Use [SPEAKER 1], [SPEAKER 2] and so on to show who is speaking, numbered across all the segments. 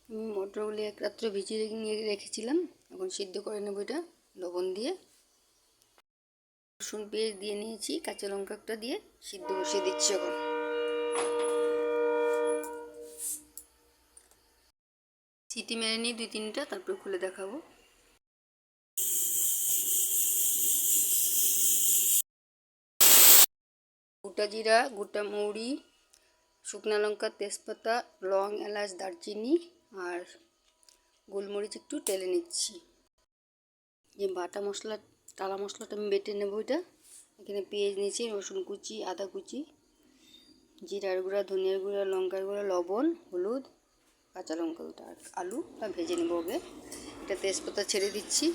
[SPEAKER 1] আমি মটরগুলি এক রাত্রে ভিজিয়ে নিয়ে রেখেছিলাম। এখন সিদ্ধ করে নেব এটা লবণ দিয়ে। রসুন পেঁয়াজ দিয়ে নিয়েছি, কাঁচা লঙ্কাটা দিয়ে সিদ্ধ বসিয়ে দিচ্ছি। এখন সিটি মেরে নিই 2-3টা, তারপর খুলে দেখাবো। গোটা জিরা, গোটা মৌরি, শুকনো লঙ্কা, তেজপাতা, লং, এলাচ, দারচিনি আর গোলমরিচ একটু টেলে নিচ্ছি। যে বাটা মশলা, টালা মশলাটা আমি বেটে নেব। এটা এখানে পেঁয়াজ নিয়েছি, রসুন কুচি, আদা কুচি, জিরার গুঁড়া, ধনিয়ার গুঁড়া, লঙ্কার গুঁড়া, লবণ, হলুদ, কাঁচা লঙ্কা দুটো আর আলুটা ভেজে নেব আগে। এটা তেজপাতা ছেড়ে দিচ্ছি,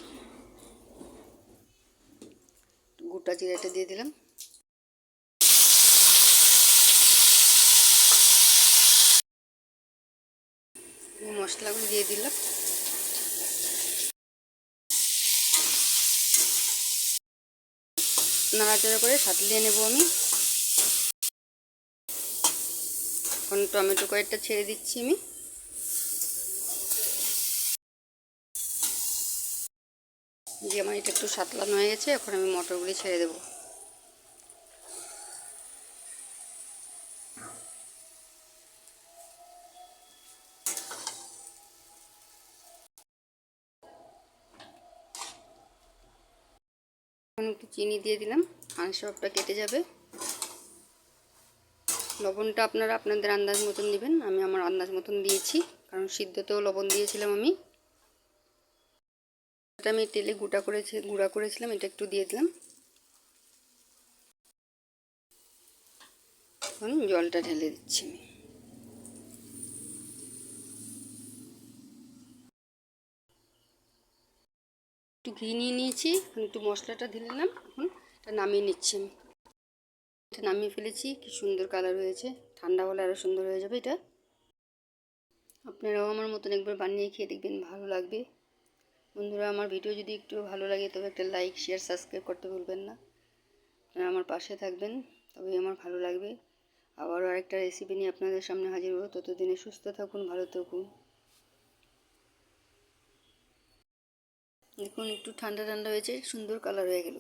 [SPEAKER 1] গোটা জিরাটা দিয়ে দিলাম, মশলাগুলো দিয়ে দিলাম। নাড়াচাড়া করে সাঁতলিয়ে নেব আমি। এখন টমেটো কয়েকটা ছেড়ে দিচ্ছি আমি। যে আমার এটা একটু সাতলানো হয়ে গেছে, এখন আমি মটরগুলি ছেড়ে দেবো। এখন একটু চিনি দিয়ে দিলাম, আঁশ সবটা কেটে যাবে। লবণটা আপনারা আপনাদের আন্দাজ মতন দিবেন, আমি আমার আন্দাজ মতন দিয়েছি, কারণ সিদ্ধতেও লবণ দিয়েছিলাম আমি। এটা আমি তেলে গুঁড়া করেছিলাম, এটা একটু দিয়ে দিলাম। এখন জলটা ঢেলে দিচ্ছি আমি। একটু ঘি নিয়ে নিয়েছি, একটু মশলাটা ঢেলে নিলাম। এখন এটা নামিয়ে নিচ্ছি আমি। এটা নামিয়ে ফেলেছি, কি সুন্দর কালার হয়েছে। ঠান্ডা হলে আরও সুন্দর হয়ে যাবে এটা। আপনারাও আমার মতন একবার বানিয়ে খেয়ে দেখবেন, ভালো লাগবে। বন্ধুরা, আমার ভিডিও যদি একটু ভালো লাগে তবে একটা লাইক, শেয়ার, সাবস্ক্রাইব করতে ভুলবেন না। আপনারা আমার পাশে থাকবেন, তবেই আমার ভালো লাগবে। আবারও আরেকটা রেসিপি নিয়ে আপনাদের সামনে হাজির হবো। ততদিনে সুস্থ থাকুন, ভালো থাকুন। দেখুন একটু ঠান্ডা ঠান্ডা হয়েছে, সুন্দর কালার হয়ে গেল।